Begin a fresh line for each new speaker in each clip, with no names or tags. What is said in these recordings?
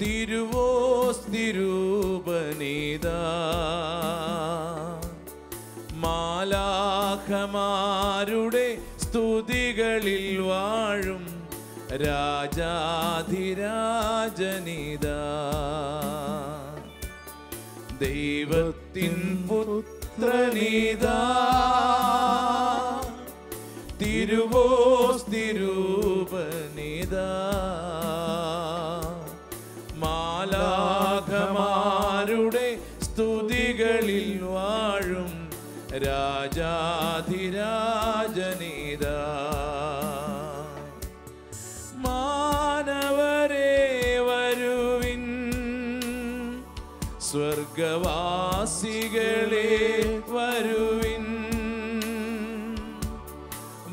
തിരുവോസ്തിരൂപനിതാ മാലാഖമാരുടെ സ്തുതികളിൽ വാഴും രാജാധിരാജനിതാ ദൈവത്തിൻ പുത്രനിതാ തിരുവോസ്തിരൂപനിതാ മാലാഖമാരുടെ സ്തുതികളിൽ വാഴും രാജാധിരാജനിതാ മാനവരേ വരുവിൻ സ്വർഗവാസികളെ വരുവിൻ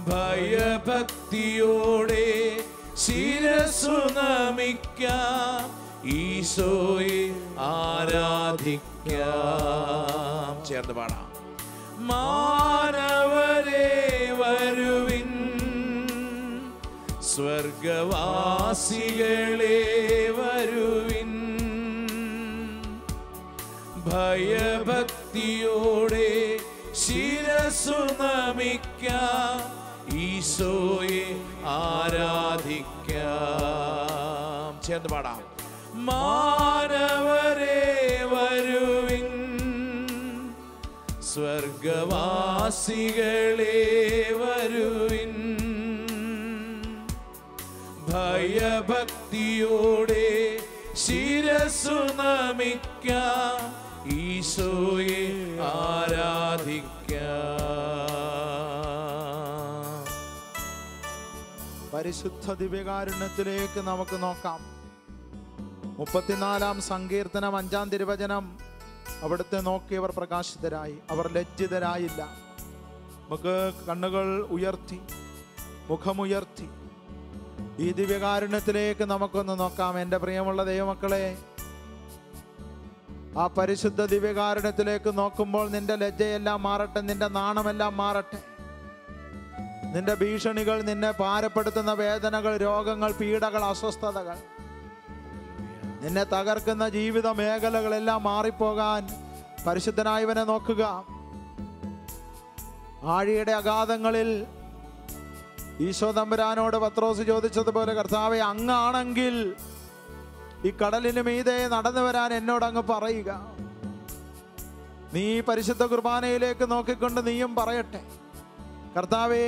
ഭയഭക്തിയോടെ ശിരസ്സു നമിക്കാം ഈശോയെ ആരാധിക്കാം. ചേർന്ന് പാടാം. മാനവരേ വരുവിൻ സ്വർഗവാസികളെ വരുവിൻ ഭയഭക്തിയോടെ ശിരസ്സു നമിക്കാം ഈശോയെ ആരാധിക്കാം. ചേർന്ന് പാടാം. മാനവരേ വരുവിൻ സ്വർഗവാസികളെ വരുവിൻ ഭയഭക്തിയോടെ ശിരസ്സു നമിക്കാം ഈശോയെ ആരാധിക്കാം.
പരിശുദ്ധ ദിവ്യകാരുണ്യത്തിലേക്ക് നമുക്ക് നോക്കാം. 34-ാം സങ്കീർത്തനം 5-ാം തിരുവചനം. അവിടുത്തെ നോക്കിയവർ പ്രകാശിതരായി, അവർ ലജ്ജിതരായില്ല. നമുക്ക് കണ്ണുകൾ ഉയർത്തി മുഖമുയർത്തി ഈ ദിവ്യകാരുണ്യത്തിലേക്ക് നമുക്കൊന്ന് നോക്കാം. എൻ്റെ പ്രിയമുള്ള ദൈവമക്കളെ, ആ പരിശുദ്ധ ദിവ്യകാരുണ്യത്തിലേക്ക് നോക്കുമ്പോൾ നിന്റെ ലജ്ജയെല്ലാം മാറട്ടെ, നിന്റെ നാണമെല്ലാം മാറട്ടെ. നിന്റെ ഭീഷണികൾ, നിന്നെ ഭാരപ്പെടുത്തുന്ന വേദനകൾ, രോഗങ്ങൾ, പീഡകൾ, അസ്വസ്ഥതകൾ, നിന്നെ തകർക്കുന്ന ജീവിത മേഖലകളെല്ലാം മാറിപ്പോകാൻ പരിശുദ്ധനായവനെ നോക്കുക. ആഴിയുടെ അഗാധങ്ങളിൽ ഈശോ തമ്പുരാനോട് പത്രോസ് ചോദിച്ചതുപോലെ, കർത്താവേ, അങ്ങാണെങ്കിൽ ഈ കടലിന് മീതെ നടന്നു വരാൻ എന്നോട് അങ്ങ് പറയുക. നീ പരിശുദ്ധ കുർബാനയിലേക്ക് നോക്കിക്കൊണ്ട് നീയും പറയട്ടെ, കർത്താവേ,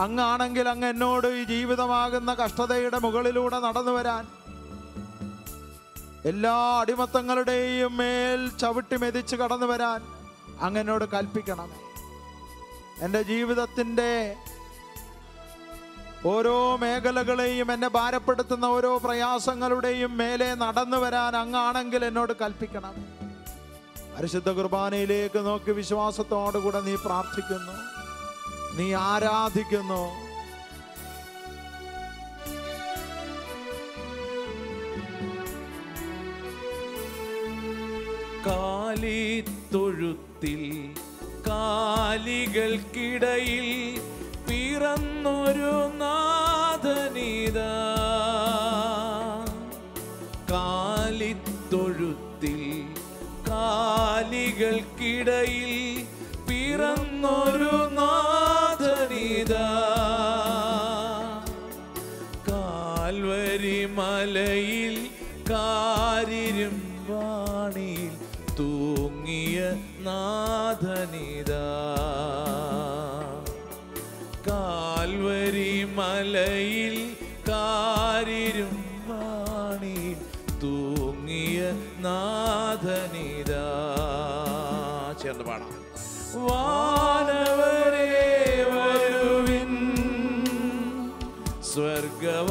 അങ്ങാണെങ്കിൽ അങ്ങ് എന്നോട് ഈ ജീവിതമാകുന്ന കഷ്ടതയുടെ മുകളിലൂടെ നടന്നു വരാൻ, എല്ലാ അടിമത്തങ്ങളുടെയും മേൽ ചവിട്ടി മെതിച്ച് കടന്നു വരാൻ അങ്ങ് എന്നോട് കൽപ്പിക്കണമേ. എൻ്റെ ജീവിതത്തിൻ്റെ ഓരോ മേഖലകളെയും, എന്നെ ഭാരപ്പെടുത്തുന്ന ഓരോ പ്രയാസങ്ങളുടെയും മേലെ നടന്നു വരാൻ അങ്ങാണെങ്കിൽ എന്നോട് കൽപ്പിക്കണം. പരിശുദ്ധ കുർബാനയിലേക്ക് നോക്കി വിശ്വാസത്തോടുകൂടെ നീ പ്രാർത്ഥിക്കുന്നു, നീ ആരാധിക്കുന്നു.
കാലിത്തൊഴുത്തിൽ കാലികൾക്കിടയിൽ പിറന്നൊരു നാഥനിതാ, കാലിത്തൊഴുത്തിൽ കാലികൾക്കിടയിൽ പിറന്നൊരു നാഥനിതാ, കാൽവരി മലയിൽ കാരിരും വാണിയിൽ തൂങ്ങിയ നാഥനിതാ, കാൽവരി മലയിൽ കാരിരും വാണിയിൽ തൂങ്ങിയ നാഥനിതാ. ചേർന്ന് പാടാം. വാനവരേ വരുവിൻ സ്വർഗവാസികളെ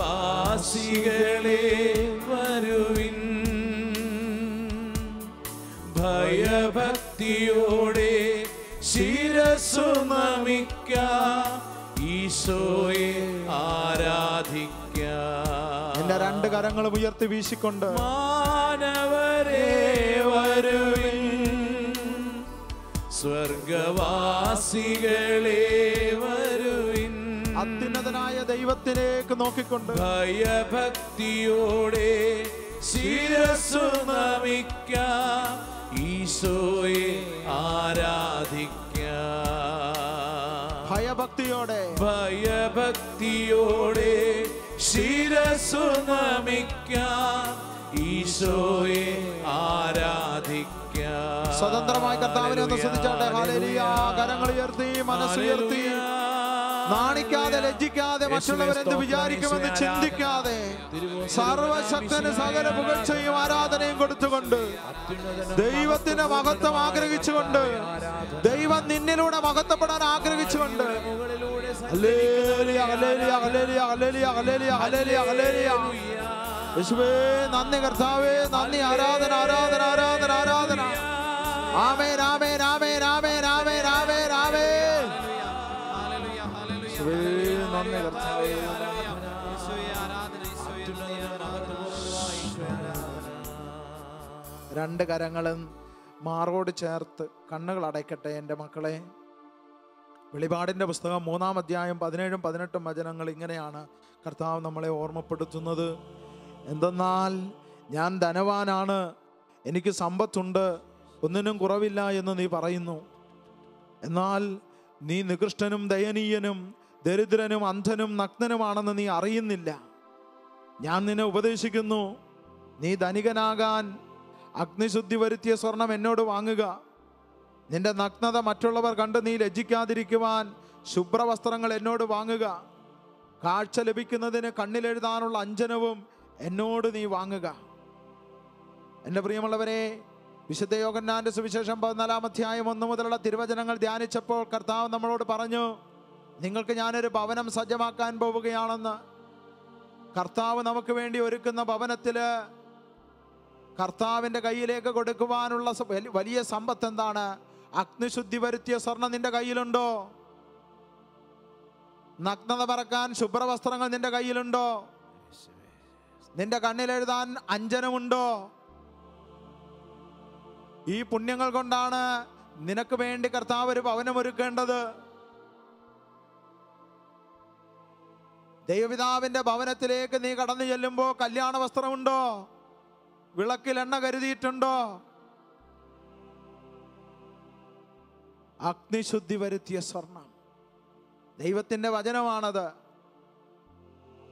വരുവിൻ ഭയഭക്തിയോടെ ശിരസ്സു നമിക്കാം ഈശോയെ ആരാധിക്കാം.
എന്റെ രണ്ട് കരങ്ങളും ഉയർത്തി വീശിക്കൊണ്ട്
മാനവരേ വരുവിൻ സ്വർഗവാസികളെ വരുവിൻ
അത്യുന്നതനായ ദൈവത്തിലേക്ക് നോക്കിക്കൊണ്ട്
ഭയഭക്തിയോടെ
ഭയഭക്തിയോടെ
ഭയഭക്തിയോടെ ശിരസ്സു നമിക്കാം, ഈശോയെ ആരാധിക്കാം.
സ്വതന്ത്രമായി കർത്താവിനെ ഒന്ന് സ്തുതിച്ചാട്ടെ. ഹല്ലേലൂയ. കരങ്ങൾ ഉയർത്തി, മനസ്സുയർത്തി, നാണിക്കാതെ ലജ്ജിക്കാതെ മറ്റുള്ളവരെന്ത് വിചാരിക്കുമെന്ന് ചിന്തിക്കാതെ സർവശക്തന് സകല പുകഴ്ചയും ആരാധനയും കൊടുത്തുകൊണ്ട് ദൈവത്തിന്റെ മഹത്വം ആഗ്രഹിച്ചുകൊണ്ട്, ദൈവം നിന്നിലൂടെ മഹത്വപ്പെടാൻ ആഗ്രഹിച്ചുകൊണ്ട് ഹല്ലേലൂയ, ഹല്ലേലൂയ, ഹല്ലേലൂയ, ഹല്ലേലൂയ, ഹല്ലേലൂയ, ഹല്ലേലൂയ, ഹല്ലേലൂയ. യേശുവേ നന്ദി, കർത്താവേ നന്ദി. ആരാധന, ആരാധന, ആരാധന, ആരാധന. ആമേൻ, ആമേൻ, ആമേൻ, ആമേൻ, ആമേൻ, ആമേൻ, ആമേൻ. യേശുവേ നന്ദി കർത്താവേ. രണ്ട് കരങ്ങളും മാറോട് ചേർത്ത് കണ്ണുകൾ അടയ്ക്കട്ടെ എൻ്റെ മക്കളെ. വെളിപാടിൻ്റെ പുസ്തകം 3-ാം അധ്യായം 17-ഉം 18-ഉം വചനങ്ങൾ ഇങ്ങനെയാണ് കർത്താവ് നമ്മളെ ഓർമ്മപ്പെടുത്തുന്നത്. എന്തെന്നാൽ ഞാൻ ധനവാനാണ്, എനിക്ക് സമ്പത്തുണ്ട്, ഒന്നിനും കുറവില്ല എന്ന് നീ പറയുന്നു. എന്നാൽ നീ നികൃഷ്ടനും ദയനീയനും ദരിദ്രനും അന്ധനും നഗ്നനുമാണെന്ന് നീ അറിയുന്നില്ല. ഞാൻ നിന്നെ ഉപദേശിക്കുന്നു, നീ ധനികനാകാൻ അഗ്നിശുദ്ധി വരുത്തിയ സ്വർണം എന്നോട് വാങ്ങുക. നിന്റെ നഗ്നത മറ്റുള്ളവർ കണ്ട് നീ ലജ്ജിക്കാതിരിക്കുവാൻ ശുഭ്രവസ്ത്രങ്ങൾ എന്നോട് വാങ്ങുക. കാഴ്ച ലഭിക്കുന്നതിന് കണ്ണിലെഴുതാനുള്ള അഞ്ജനവും എന്നോട് നീ വാങ്ങുക. എൻ്റെ പ്രിയമുള്ളവരെ, വിശുദ്ധ യോഹന്നാന്റെ സുവിശേഷം 14-ാം അധ്യായം 1 മുതലുള്ള തിരുവചനങ്ങൾ ധ്യാനിച്ചപ്പോൾ കർത്താവ് നമ്മളോട് പറഞ്ഞു, നിങ്ങൾക്ക് ഞാനൊരു ഭവനം സജ്ജമാക്കാൻ പോവുകയാണെന്ന്. കർത്താവ് നമുക്ക് വേണ്ടി ഒരുക്കുന്ന ഭവനത്തില് കർത്താവിൻ്റെ കയ്യിലേക്ക് കൊടുക്കുവാനുള്ള വലിയ സമ്പത്ത് എന്താണ്? അഗ്നിശുദ്ധി വരുത്തിയ സ്വർണം നിന്റെ കയ്യിലുണ്ടോ? നഗ്നത മറക്കാൻ ശുഭ്രവസ്ത്രങ്ങൾ നിന്റെ കയ്യിലുണ്ടോ? നിന്റെ കണ്ണിലെഴുതാൻ അഞ്ജനമുണ്ടോ? ഈ പുണ്യങ്ങൾ കൊണ്ടാണ് നിനക്ക് വേണ്ടി കർത്താവ് ഒരു ഭവനം ഒരുക്കേണ്ടത്. ദൈവപിതാവിന്റെ ഭവനത്തിലേക്ക് നീ കടന്നു ചെല്ലുമ്പോൾ കല്യാണ വസ്ത്രമുണ്ടോ? വിളക്കിൽ എണ്ണ കരുതിയിട്ടുണ്ടോ? അഗ്നിശുദ്ധി വരുത്തിയ സ്വർണം ദൈവത്തിന്റെ വചനമാണത്.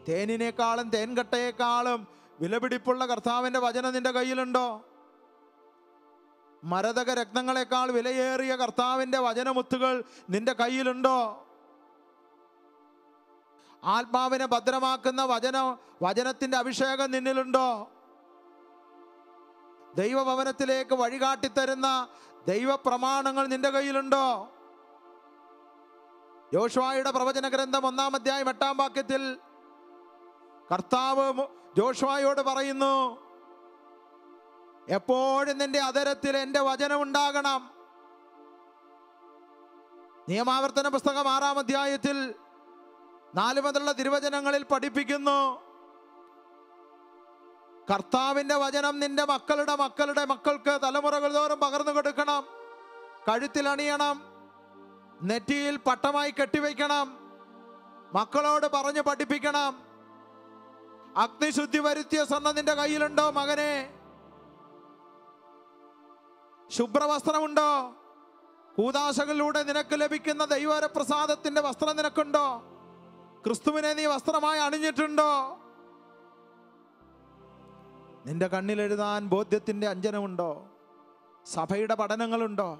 തേനിനേക്കാളും തേൻകട്ടയേക്കാളും വിലപിടിപ്പുള്ള കർത്താവിന്റെ വചനം നിന്റെ കയ്യിലുണ്ടോ? മരതക രത്നങ്ങളെക്കാൾ വിലയേറിയ കർത്താവിന്റെ വചനമുത്തുകൾ നിന്റെ കയ്യിലുണ്ടോ? ആത്മാവിനെ ഭദ്രമാക്കുന്ന വചനത്തിന്റെ അഭിഷേകം നിന്നിലുണ്ടോ? ദൈവഭവനത്തിലേക്ക് വഴികാട്ടിത്തരുന്ന ദൈവപ്രമാണങ്ങൾ നിന്റെ കയ്യിലുണ്ടോ? യോശുവയുടെ പ്രവചന ഗ്രന്ഥം 1-ാം അധ്യായം 8-ാം വാക്യത്തിൽ കർത്താവ് യോശുവയോട് പറയുന്നു, എപ്പോഴും നിന്റെ അധരത്തിൽ എൻ്റെ വചനം ഉണ്ടാകണം. നിയമാവർത്തന പുസ്തകം 6-ാം അധ്യായത്തിൽ 4 മുതലുള്ള തിരുവചനങ്ങളിൽ പഠിപ്പിക്കുന്നു, കർത്താവിൻ്റെ വചനം നിന്റെ മക്കളുടെ മക്കളുടെ മക്കൾക്ക് തലമുറകൾ തോറും പകർന്നു കൊടുക്കണം. കഴുത്തിൽ അണിയണം, നെറ്റിയിൽ പട്ടമായി കെട്ടിവയ്ക്കണം, മക്കളോട് പറഞ്ഞു പഠിപ്പിക്കണം. അഗ്നിശുദ്ധി വരുത്തിയ സ്വർണം നിന്റെ കയ്യിലുണ്ടോ മകനെ? ശുഭ്രവസ്ത്രമുണ്ടോ? കൂദാശകളിലൂടെ നിനക്ക് ലഭിക്കുന്ന ദൈവപ്രസാദത്തിന്റെ വസ്ത്രം നിനക്കുണ്ടോ? ക്രിസ്തുവിനെ നീ വസ്ത്രമായി അണിഞ്ഞിട്ടുണ്ടോ? നിന്റെ കണ്ണിലെഴുതാൻ ബോധ്യത്തിന്റെ അഞ്ജനമുണ്ടോ? സഭയുടെ പഠനങ്ങളുണ്ടോ?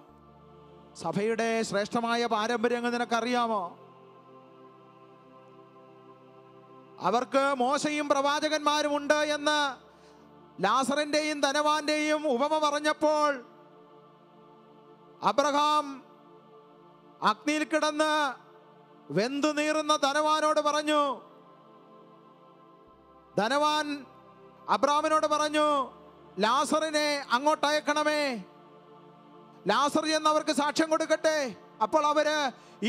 സഭയുടെ ശ്രേഷ്ഠമായ പാരമ്പര്യങ്ങൾ നിനക്കറിയാമോ? അവർക്ക് മോശയും പ്രവാചകന്മാരും ഉണ്ട് എന്ന് ലാസറിന്റെയും ധനവാന്റെയും ഉപമ പറഞ്ഞപ്പോൾ അബ്രഹാം അഗ്നിയിൽ കിടന്ന് വെന്തു നീറുന്ന ധനവാനോട് പറഞ്ഞു, ധനവാൻ അബ്രഹാമിനോട് പറഞ്ഞു, ലാസറിനെ അങ്ങോട്ട് അയക്കണമേ, ലാസർ എന്നവർക്ക് സാക്ഷ്യം കൊടുക്കട്ടെ, അപ്പോൾ അവര്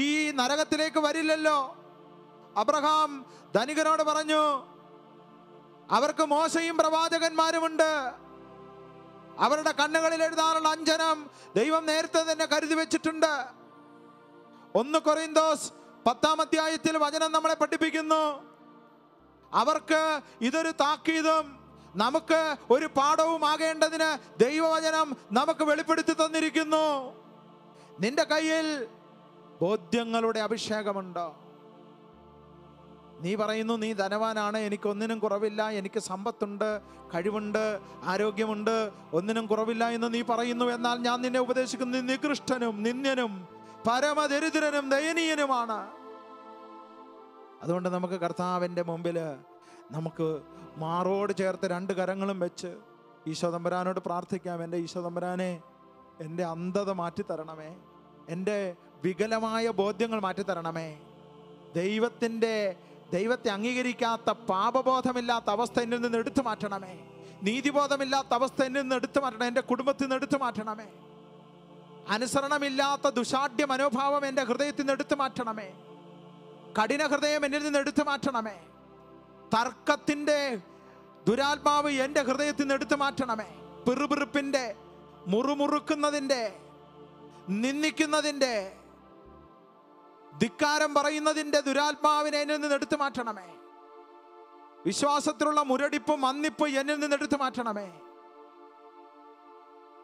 ഈ നരകത്തിലേക്ക് വരില്ലല്ലോ. അബ്രഹാം ധനികനോട് പറഞ്ഞു, അവർക്ക് മോശയും പ്രവാചകന്മാരുമുണ്ട്, അവരുടെ കണ്ണുകളിൽ എഴുതാനുള്ള അഞ്ജനം ദൈവം നേരത്തെ തന്നെ കരുതി വെച്ചിട്ടുണ്ട്. 1 കൊറിന്തോസ് 10-ാം അധ്യായത്തിൽ വചനം നമ്മളെ പഠിപ്പിക്കുന്നു, അവർക്ക് ഇതൊരു താക്കീതും നമുക്ക് ഒരു പാഠവും ആകേണ്ടതിന് ദൈവവചനം നമുക്ക് വെളിപ്പെടുത്തി തന്നിരിക്കുന്നു. നിന്റെ കയ്യിൽ ബോധ്യങ്ങളുടെ അഭിഷേകമുണ്ട്. നീ പറയുന്നു നീ ധനവാനാണ്, എനിക്കൊന്നിനും കുറവില്ല, എനിക്ക് സമ്പത്തുണ്ട്, കഴിവുണ്ട്, ആരോഗ്യമുണ്ട്, ഒന്നിനും കുറവില്ല എന്ന് നീ പറയുന്നു. എന്നാൽ ഞാൻ നിന്നെ ഉപദേശിക്കുന്നു, നികൃഷ്ടനും നിന്ദ്യനും പരമദരിദ്രനും ദയനീയനുമാണ്. അതുകൊണ്ട് നമുക്ക് കർത്താവിൻ്റെ മുമ്പിൽ നമുക്ക് മാറോട് ചേർത്ത് രണ്ട് കരങ്ങളും വെച്ച് ഈശോ തമ്പുരാനോട് പ്രാർത്ഥിക്കാം. എൻ്റെ ഈശോ തമ്പുരാനെ, എൻ്റെ അന്ധത മാറ്റിത്തരണമേ, എൻ്റെ വികലമായ ബോധ്യങ്ങൾ മാറ്റിത്തരണമേ, ദൈവത്തെ അംഗീകരിക്കാത്ത പാപബോധമില്ലാത്ത അവസ്ഥ എന്നിൽ നിന്ന് എടുത്തു മാറ്റണമേ, നീതിബോധമില്ലാത്ത അവസ്ഥ എന്നിൽ നിന്ന് എടുത്തു മാറ്റണമേ, എൻ്റെ കുടുംബത്തിൽ നിന്ന് എടുത്തു മാറ്റണമേ, അനുസരണമില്ലാത്ത ദുശാഠ്യ മനോഭാവം എൻ്റെ ഹൃദയത്തിൽ നിന്ന് എടുത്തു മാറ്റണമേ, കഠിന ഹൃദയം എന്നിൽ നിന്ന് എടുത്തു മാറ്റണമേ, തർക്കത്തിൻ്റെ ദുരാത്മാവ് എൻ്റെ ഹൃദയത്തിൽ നിന്ന് എടുത്തു മാറ്റണമേ, പിറുപിറുപ്പിൻ്റെ, മുറുമുറുക്കുന്നതിൻ്റെ, നിന്ദിക്കുന്നതിൻ്റെ, ധിക്കാരം പറയുന്നതിൻ്റെ ദുരാത്മാവിനെ എന്നിൽ നിന്ന് എടുത്തു മാറ്റണമേ, വിശ്വാസത്തിലുള്ള മുരടിപ്പ് മന്ദിപ്പ് എന്നിൽ നിന്ന് എടുത്തു മാറ്റണമേ.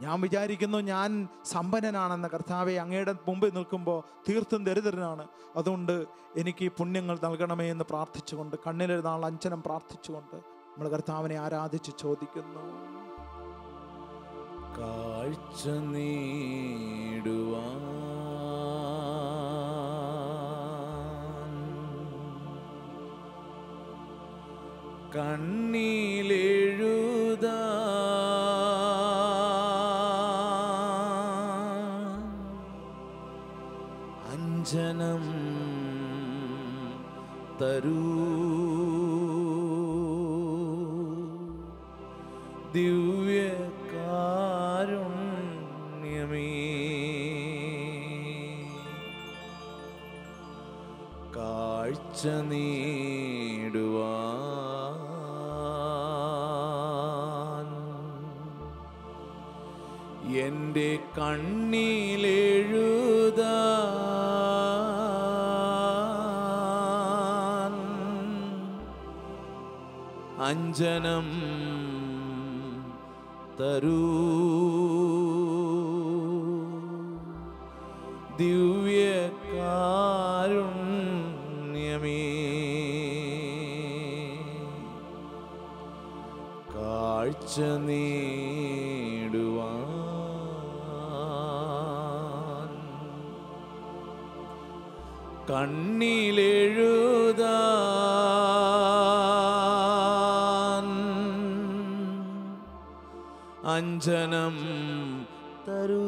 ഞാൻ വിചാരിക്കുന്നു ഞാൻ സമ്പന്നനാണെന്ന്. കർത്താവെ, അങ്ങയുടെ മുമ്പിൽ നിൽക്കുമ്പോൾ തീർത്തും ദരിദ്രനാണ്. അതുകൊണ്ട് എനിക്ക് ഈ പുണ്യങ്ങൾ നൽകണമേ എന്ന് പ്രാർത്ഥിച്ചുകൊണ്ട്, കണ്ണിലെഴുതാൾ അഞ്ചനം പ്രാർത്ഥിച്ചുകൊണ്ട് നമ്മൾ കർത്താവിനെ ആരാധിച്ച് ചോദിക്കുന്നു.
കാഴ്ച നേടുവാൻ കണ്ണിലെഴുതാ അഞ്ജനം തരൂ ദിവ്യകാരുണ്യമേ, കാഴ്ച നേടുവാൻ എൻ്റെ കണ്ണിലെഴുതാൻ അഞ്ജനം തരൂ ദിവ്യകാരുണ്യമേ, കാഴ്ച നേടുവാൻ കണ്ണിലെഴുതാൻ അഞ്ജനം തരൂ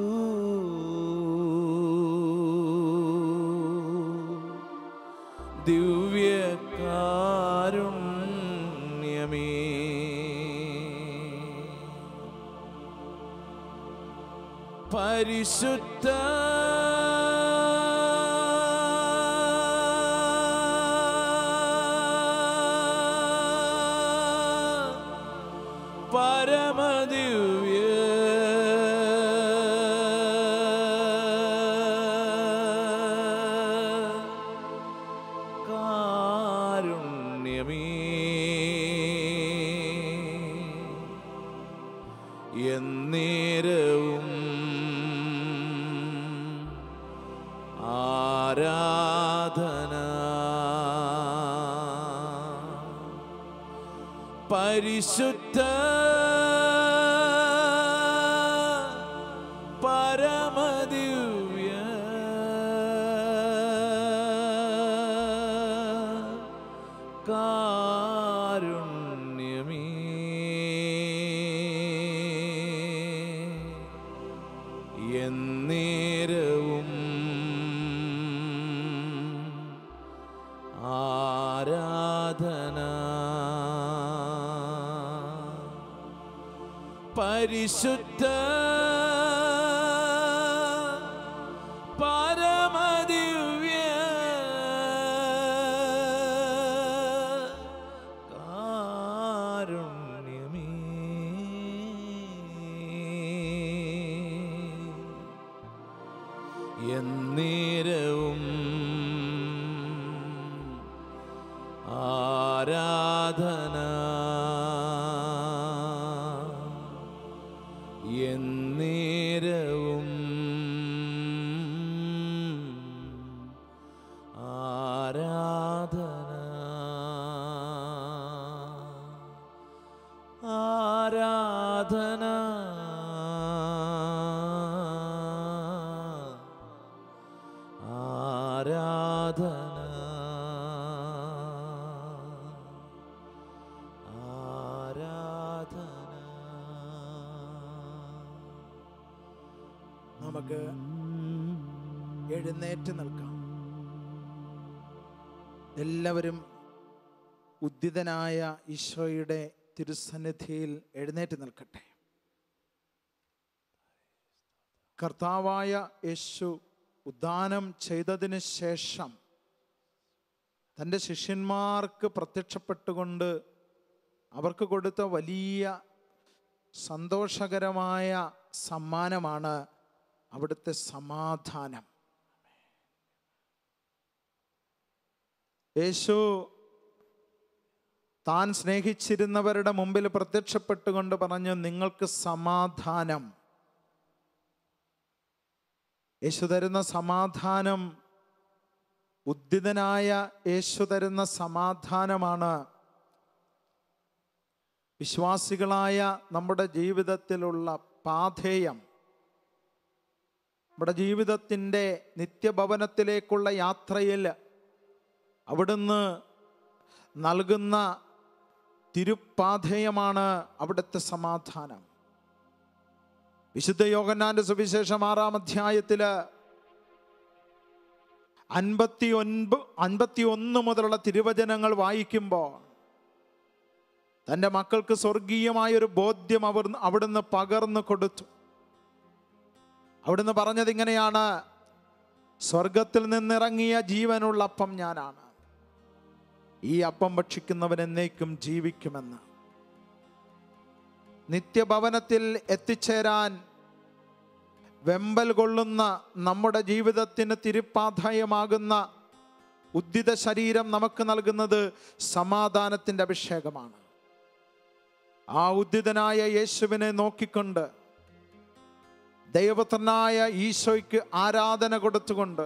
ദിവ്യകാരുണ്യമേ. പരിശുദ്ധ പരമദിവ്യ കാരുണ്യമേ, എന്നേരവും ആരാധന പരിശുദ്ധ പരമദിവ്യ കാരുണ്യമേ, എന്നേരവും ആരാധന പരിശുദ്ധ പരമദിവ്യ കാരുണ്യമേ, എന്നേരവും ആരാധന എന്നേരവും
നമുക്ക് എഴുന്നേറ്റ് നിൽക്കാം. എല്ലാവരും ഉദ്ധിതനായ ഈശോയുടെ തിരുസന്നിധിയിൽ എഴുന്നേറ്റ് നിൽക്കട്ടെ. കർത്താവായ യേശു ഉദ്ധാനം ചെയ്തതിന് ശേഷം തൻ്റെ ശിഷ്യന്മാർക്ക് പ്രത്യക്ഷപ്പെട്ടുകൊണ്ട് അവർക്ക് കൊടുത്ത വലിയ സന്തോഷകരമായ സമ്മാനമാണ് അവിടുത്തെ സമാധാനം. യേശു താൻ സ്നേഹിച്ചിരുന്നവരുടെ മുമ്പിൽ പ്രത്യക്ഷപ്പെട്ടുകൊണ്ട് പറഞ്ഞു, നിങ്ങൾക്ക് സമാധാനം. യേശു തരുന്ന സമാധാനം, ഉദ്ധിതനായ യേശു തരുന്ന സമാധാനമാണ് വിശ്വാസികളായ നമ്മുടെ ജീവിതത്തിലുള്ള പാഥേയം. നമ്മുടെ ജീവിതത്തിൻ്റെ നിത്യഭവനത്തിലേക്കുള്ള യാത്രയിൽ അവിടുന്ന് നൽകുന്ന തിരുപ്പാഥേയമാണ് അവിടുത്തെ സമാധാനം. വിശുദ്ധ യോഹന്നാന്റെ സുവിശേഷം 6-ാം അധ്യായത്തിൽ 51 മുതലുള്ള തിരുവചനങ്ങൾ വായിക്കുമ്പോൾ തൻ്റെ മക്കൾക്ക് സ്വർഗീയമായൊരു ബോധ്യം അവിടുന്ന് പകർന്നു കൊടുത്തു. അവിടുന്ന് പറഞ്ഞത് ഇങ്ങനെയാണ്: സ്വർഗത്തിൽ നിന്നിറങ്ങിയ ജീവനുള്ള അപ്പം ഞാനാണ്, ഈ അപ്പം ഭക്ഷിക്കുന്നവൻ എന്നേക്കും ജീവിക്കുമെന്ന്. നിത്യഭവനത്തിൽ എത്തിച്ചേരാൻ വെമ്പൽ കൊള്ളുന്ന നമ്മുടെ ജീവിതത്തിന് തിരുപ്പാഥയമാകുന്ന ഉദ്ധിത ശരീരം നമുക്ക് നൽകുന്നത് സമാധാനത്തിൻ്റെ അഭിഷേകമാണ്. ആ ഉദ്ധിതനായ യേശുവിനെ നോക്കിക്കൊണ്ട്, ദൈവപുത്രനായ ഈശോയ്ക്ക് ആരാധന കൊടുത്തുകൊണ്ട്,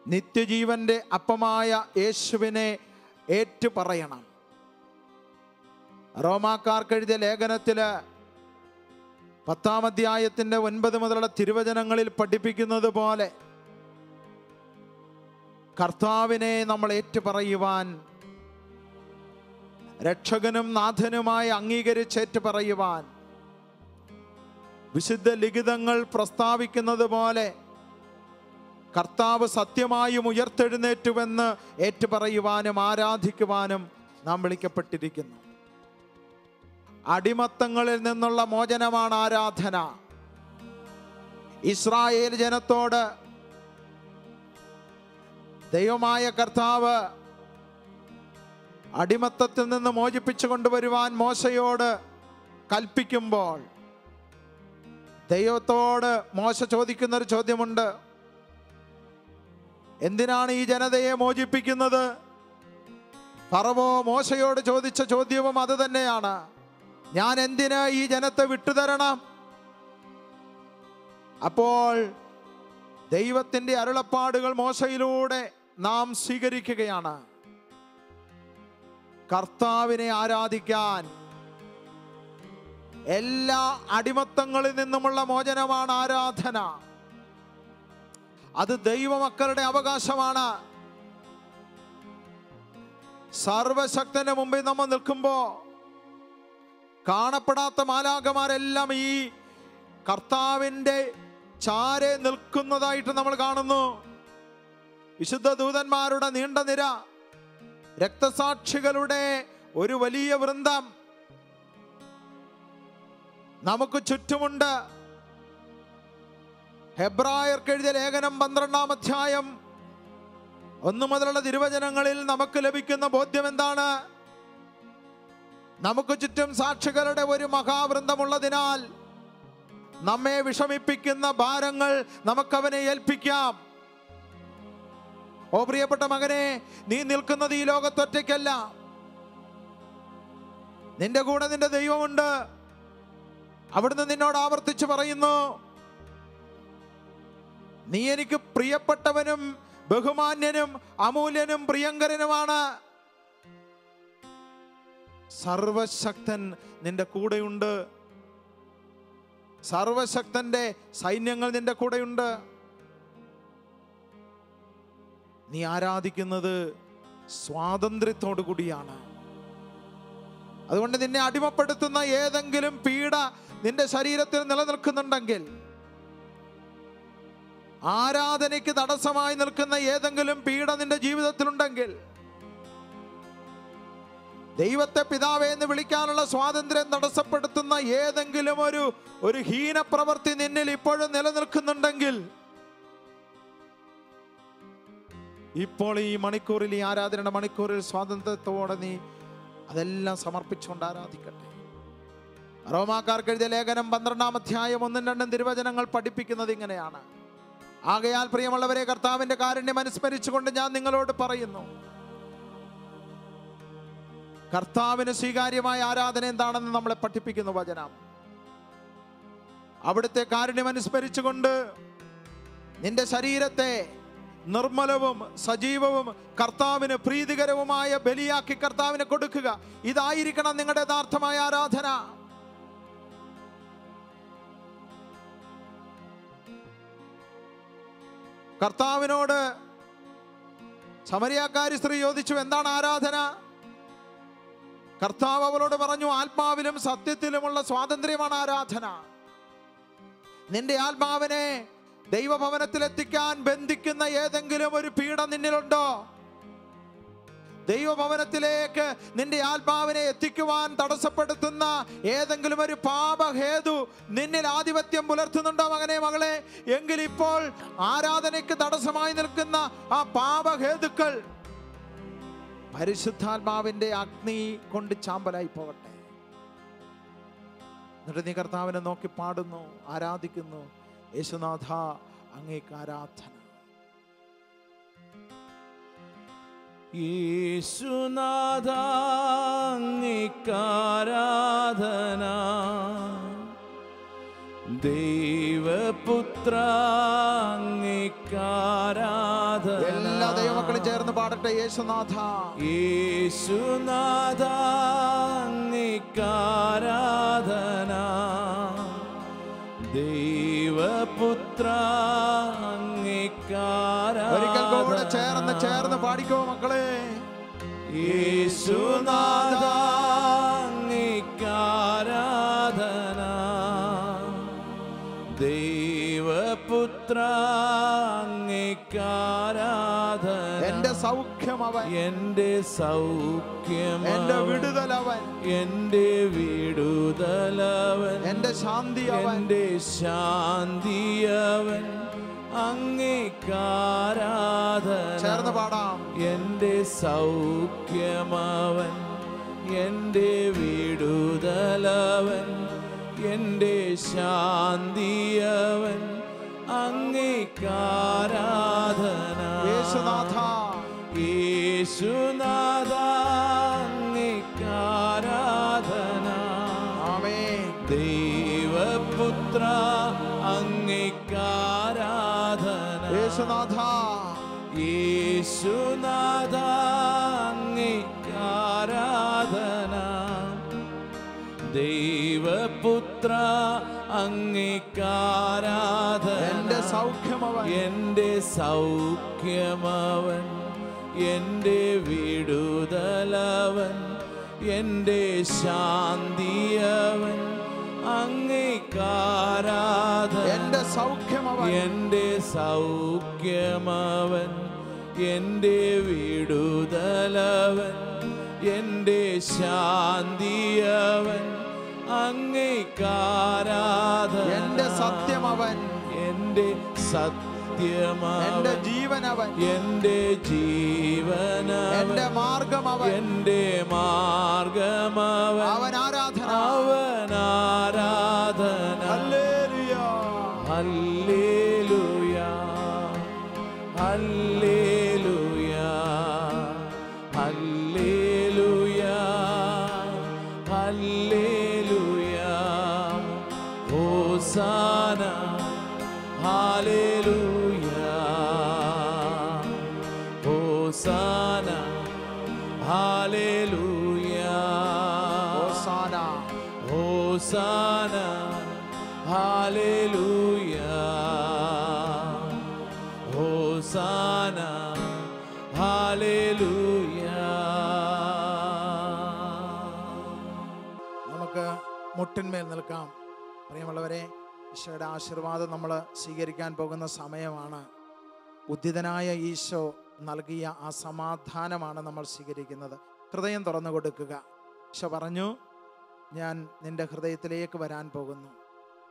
നിത്യജീവന്റെ അപ്പമായ യേശുവിനെ ഏറ്റുപറയണം. റോമാക്കാർക്ക് എഴുതിയ ലേഖനത്തില് 10-ാം അധ്യായത്തിന്റെ 9 മുതലുള്ള തിരുവചനങ്ങളിൽ പഠിപ്പിക്കുന്നത് പോലെ കർത്താവിനെ നമ്മൾ ഏറ്റുപറയുവാൻ, രക്ഷകനും നാഥനുമായി അംഗീകരിച്ചേറ്റുപറയുവാൻ വിശുദ്ധ ലിഖിതങ്ങൾ പ്രസ്താവിക്കുന്നത് പോലെ കർത്താവ് സത്യമായും ഉയർത്തെഴുന്നേറ്റുവെന്ന് ഏറ്റുപറയുവാനും ആരാധിക്കുവാനും നാം വിളിക്കപ്പെട്ടിരിക്കുന്നു. അടിമത്തങ്ങളിൽ നിന്നുള്ള മോചനമാണ് ആരാധന. ഇസ്രായേൽ ജനത്തോട് ദൈവമായ കർത്താവ് അടിമത്തത്തിൽ നിന്ന് മോചിപ്പിച്ചു കൊണ്ടുവരുവാൻ മോശയോട് കൽപ്പിക്കുമ്പോൾ ദൈവത്തോട് മോശ ചോദിക്കുന്ന ഒരു ചോദ്യമുണ്ട്: എന്തിനാണ് ഈ ജനതയെ മോചിപ്പിക്കുന്നത്? ഫറവോ മോശയോട് ചോദിച്ച ചോദ്യവും അത് തന്നെയാണ്: ഞാൻ എന്തിന് ഈ ജനത്തെ വിട്ടുതരണം? അപ്പോൾ ദൈവത്തിൻ്റെ അരുളപ്പാടുകൾ മോശയിലൂടെ നാം സ്വീകരിക്കുകയാണ്. കർത്താവിനെ ആരാധിക്കാൻ എല്ലാ അടിമത്തങ്ങളിൽ നിന്നുമുള്ള മോചനമാണ് ആരാധന. അത് ദൈവമക്കളുടെ അവകാശമാണ്. സർവശക്തന്റെ മുമ്പിൽ നമ്മൾ നിൽക്കുമ്പോൾ കാണപ്പെടാത്ത മാലാഖമാരെല്ലാം ഈ കർത്താവിൻ്റെ ചാരെ നിൽക്കുന്നതായിട്ട് നമ്മൾ കാണുന്നു. വിശുദ്ധ ദൂതന്മാരുടെ നീണ്ട നിര, രക്തസാക്ഷികളുടെ ഒരു വലിയ വൃന്ദം നമുക്ക് ചുറ്റുമുണ്ട്. ഹെബ്രായർക്ക് എഴുതിയ ലേഖനം 12-ാം അധ്യായം 1 മുതലുള്ള തിരുവചനങ്ങളിൽ നമുക്ക് ലഭിക്കുന്ന ബോധ്യം എന്താണ്? നമുക്ക് ചുറ്റും സാക്ഷികളുടെ ഒരു മഹാവൃന്ദമുള്ളതിനാൽ നമ്മെ വിഷമിപ്പിക്കുന്ന ഭാരങ്ങൾ നമുക്കവനെ ഏൽപ്പിക്കാം. ഓ പ്രിയപ്പെട്ട മകനെ, നീ നിൽക്കുന്നത് ഈ ലോകത്തൊറ്റയ്ക്കല്ല. നിന്റെ കൂടെ നിന്റെ ദൈവമുണ്ട്. അവിടുന്ന് നിന്നോട് ആവർത്തിച്ച് പറയുന്നു: നീ എനിക്ക് പ്രിയപ്പെട്ടവനും ബഹുമാന്യനും അമൂല്യനും പ്രിയങ്കരനുമാണ്. സർവശക്തൻ നിന്റെ കൂടെയുണ്ട്. സർവശക്തന്റെ സൈന്യങ്ങൾ നിന്റെ കൂടെയുണ്ട്. നീ ആരാധിക്കുന്നത് സ്വാതന്ത്ര്യത്തോടു കൂടിയാണ്. അതുകൊണ്ട് നിന്നെ അടിമപ്പെടുത്തുന്ന ഏതെങ്കിലും പീഡ നിന്റെ ശരീരത്തിൽ നിലനിൽക്കുന്നുണ്ടെങ്കിൽ, ആരാധനയ്ക്ക് തടസ്സമായി നിൽക്കുന്ന ഏതെങ്കിലും പീഡ നിന്റെ ജീവിതത്തിലുണ്ടെങ്കിൽ, ദൈവത്തെ പിതാവേ എന്ന് വിളിക്കാനുള്ള സ്വാതന്ത്ര്യം തടസ്സപ്പെടുത്തുന്ന ഏതെങ്കിലും ഒരു ഹീനപ്രവൃത്തി നിന്നിൽ ഇപ്പോഴും നിലനിൽക്കുന്നുണ്ടെങ്കിൽ, ഇപ്പോൾ ഈ മണിക്കൂറിൽ, ഈ ആരാധനയുടെ മണിക്കൂറിൽ സ്വാതന്ത്ര്യത്തോടെ നീ അതെല്ലാം സമർപ്പിച്ചുകൊണ്ട് ആരാധിക്കട്ടെ. റോമാക്കാർക്ക് എഴുതിയ ലേഖനം 12-ാം അധ്യായം 1-2 തിരുവചനങ്ങൾ പഠിപ്പിക്കുന്നത് ഇങ്ങനെയാണ്: ആകയാൽ പ്രിയമുള്ളവരെ, കർത്താവിന്റെ കാരുണ്യം അനുസ്മരിച്ചുകൊണ്ട് ഞാൻ നിങ്ങളോട് പറയുന്നു, കർത്താവിന് സ്വീകാര്യമായ ആരാധന എന്താണെന്ന് നമ്മളെ പഠിപ്പിക്കുന്നു വചനം. അവിടുത്തെ കാരുണ്യം അനുസ്മരിച്ചുകൊണ്ട് നിന്റെ ശരീരത്തെ നിർമ്മലവും സജീവവും കർത്താവിന് പ്രീതികരവുമായ ബലിയാക്കി കർത്താവിന് കൊടുക്കുക. ഇതായിരിക്കണം നിങ്ങളുടെ യഥാർത്ഥമായ ആരാധന. കർത്താവിനോട് സമരിയാക്കാരി സ്ത്രീ ചോദിച്ചു, എന്താണ് ആരാധന? കർത്താവ് അവളോട് പറഞ്ഞു, ആത്മാവിലും സത്യത്തിലുമുള്ള സ്വാതന്ത്ര്യമാണ് ആരാധന. നിന്റെ ആത്മാവിനെ ദൈവഭവനത്തിൽ എത്തിക്കാൻ ബന്ധിക്കുന്ന ഏതെങ്കിലും ഒരു പീഡ നിന്നിലുണ്ടോ? ദൈവഭവനത്തിലേക്ക് നിന്റെ ആത്മാവിനെ എത്തിക്കുവാൻ തടസ്സപ്പെടുത്തുന്ന ഏതെങ്കിലും ഒരു പാപഹേതു നിന്നിൽ ആധിപത്യം പുലർത്തുന്നുണ്ടോ മകനെ, മകളെ? എങ്കിൽ ഇപ്പോൾ ആരാധനയ്ക്ക് തടസ്സമായി നിൽക്കുന്ന ആ പാപഹേതുക്കൾ പരിശുദ്ധാത്മാവിന്റെ അഗ്നി കൊണ്ട് ചാമ്പലായി പോകട്ടെ. എന്നിട്ട് നീ കർത്താവിനെ നോക്കി പാടുന്നു, ആരാധിക്കുന്നു, യേശുനാഥ അങ്ങേക്ക് ആരാധന.
യേശുനാഥ അങ്ങേക്ക് ആരാധന, ദൈവപുത്ര അങ്ങേക്ക് ആരാധന.
എല്ലാ ദൈവമക്കളും ചേർന്ന് പാടട്ടെ, യേശുനാഥ.
യേശുനാഥ അങ്ങേക്ക് ആരാധന, ദൈവപുത്ര അങ്ങേക്ക് ആരാധന.
ഒരിക്കൽ കൂടെ ചേർന്ന് പാടിക്കോ മക്കളെ.
യേശുനാഥ അങ്ങേക്ക് ആരാധന, ദൈവപുത്ര അങ്ങേക്ക് ആരാധന.
എന്റെ സൗഖ്യമവൻ,
എന്റെ സൗഖ്യം,
എന്റെ വിടുതലവൻ,
എന്റെ വിടുതലവൻ,
എന്റെ ശാന്തിയവൻ,
എന്റെ ശാന്തിയവൻ അങ്ങേക്ക് ആരാധന.
ചേർന്ന് പാടാം.
എന്റെ സൗഖ്യമവൻ, എന്റെ വിടുതലവൻ, എന്റെ ശാന്തിയവൻ അങ്ങേക്ക് ആരാധന.
യേശുനാഥ,
യേശുനാഥ അങ്ങേക്ക് ആരാധന.
ആമേൻ.
ദൈവപുത്ര അങ്ങേക്ക് ആരാധന.
യേശുനാഥ,
യേശുനാഥ അങ്ങേക്ക് ആരാധന. ദൈവപുത്ര അങ്ങേക്ക് ആരാധന.
എന്റെ സൗഖ്യമവൻ,
എന്റെ സൗഖ്യമവൻ, എന്റെ വിടുതലവൻ, എന്റെ ശാന്തിയവൻ അങ്ങേക്ക് ആരാധന.
എന്റെ സൗഖ്യമവൻ,
എന്റെ സൗഖ്യമവൻ, എന്റെ വിടുതലവൻ, എന്റെ ശാന്തിയവൻ അങ്ങേക്ക് ആരാധന.
എന്റെ സത്യമവൻ,
എന്റെ സത്യമവൻ,
എന്റെ ജീവനവൻ,
എന്റെ ജീവനവൻ,
എന്റെ മാർഗമവൻ,
എന്റെ മാർഗമവൻ.
അവൻ ആരാധന,
അവൻ ആരാധന.
ഹല്ലേലൂയ,
ഹല്ലേലൂയ, ഹല്ലേലൂയ, ഹല്ലേലൂയ, ഹല്ലേലൂയ. ഹോസാന, ഹല്ലേലൂയ, ഹോസാന, ഹല്ലേലൂയ,
ഹോസാന,
ഹോസാന, ഹല്ലേലൂയ ഹോസാന ഹല്ലേലൂയ.
നമുക്ക് മുട്ടിന്മേൽ നിൽക്കാം. പ്രിയമുള്ളവരെ, ഈശോയുടെ ആശീർവാദം നമ്മൾ സ്വീകരിക്കാൻ പോകുന്ന സമയമാണ്. ഉദ്ധിതനായ ഈശോ നൽകിയ ആ സമാധാനമാണ് നമ്മൾ സ്വീകരിക്കുന്നത്. ഹൃദയം തുറന്നു കൊടുക്കുക. ഈശോ പറഞ്ഞു, ഞാൻ നിൻ്റെ ഹൃദയത്തിലേക്ക് വരാൻ പോകുന്നു.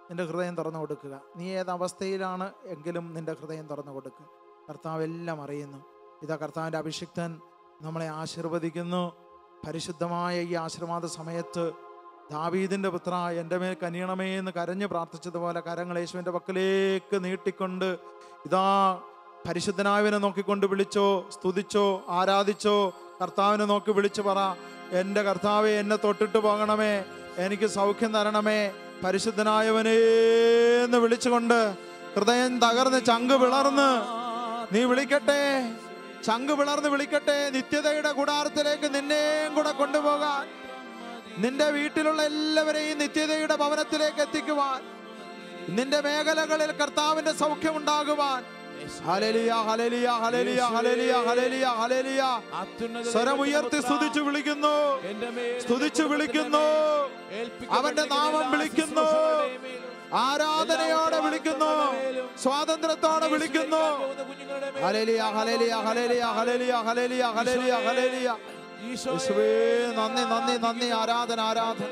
നിൻ്റെ ഹൃദയം തുറന്നു കൊടുക്കുക. നീ ഏതവസ്ഥയിലാണ് എങ്കിലും നിൻ്റെ ഹൃദയം തുറന്നു കൊടുക്കുക. കർത്താവ് എല്ലാം അറിയുന്നു. ഇതാ കർത്താവിൻ്റെ അഭിഷിക്തൻ നമ്മളെ ആശീർവദിക്കുന്നു. പരിശുദ്ധമായ ഈ ആശീർവാദ സമയത്ത് ദാവീദിൻ്റെ പുത്ര എൻ്റെ മേൽ കനിയണമേ എന്ന് കരഞ്ഞ് പ്രാർത്ഥിച്ചതുപോലെ കരങ്ങൾ യേശുവിൻ്റെ പക്കലേക്ക് നീട്ടിക്കൊണ്ട് ഇതാ പരിശുദ്ധനായവനെ നോക്കിക്കൊണ്ട് വിളിച്ചോ, സ്തുതിച്ചോ, ആരാധിച്ചോ. കർത്താവിനെ നോക്കി വിളിച്ചു പറ, എൻ്റെ കർത്താവെ, എന്നെ തൊട്ടിട്ട് പോകണമേ, എനിക്ക് സൗഖ്യം തരണമേ, പരിശുദ്ധനായവനേ എന്ന് വിളിച്ചുകൊണ്ട് ഹൃദയം തകർന്ന് ചങ്ക് പിളർന്ന് നീ വിളിക്കട്ടെ. ചങ്ക് പിളർന്ന് വിളിക്കട്ടെ. നിത്യതയുടെ കൂടാരത്തിലേക്ക് നിന്നെയും കൂടെ കൊണ്ടുപോകാൻ, നിന്റെ വീട്ടിലുള്ള എല്ലാവരെയും നിത്യതയുടെ ഭവനത്തിലേക്ക് എത്തിക്കുവാൻ, നിന്റെ മേഖലകളിൽ കർത്താവിന്റെ സൗഖ്യം ഉണ്ടാകുവാൻ. ഹല്ലേലൂയ ഹല്ലേലൂയ ഹല്ലേലൂയ ഹല്ലേലൂയ ഹല്ലേലൂയ ഹല്ലേലൂയ. സ്വരമുയർത്തി സ്തുതിച്ചു വിളിക്കുന്നു, സ്തുതിച്ചു വിളിക്കുന്നു, അവന്റെ നാമം വിളിക്കുന്നു, ആരാധനയോടെ വിളിക്കുന്നു, സ്വാതന്ത്ര്യത്തോടെ വിളിക്കുന്നു. ഹല്ലേലൂയ ഹല്ലേലൂയ ഹല്ലേലൂയ ഹല്ലേലൂയ ഹല്ലേലൂയ ഹല്ലേലൂയ ഹല്ലേലൂയ. യേശുവേ, നന്ദി നന്ദി നന്ദി. ആരാധന ആരാധന.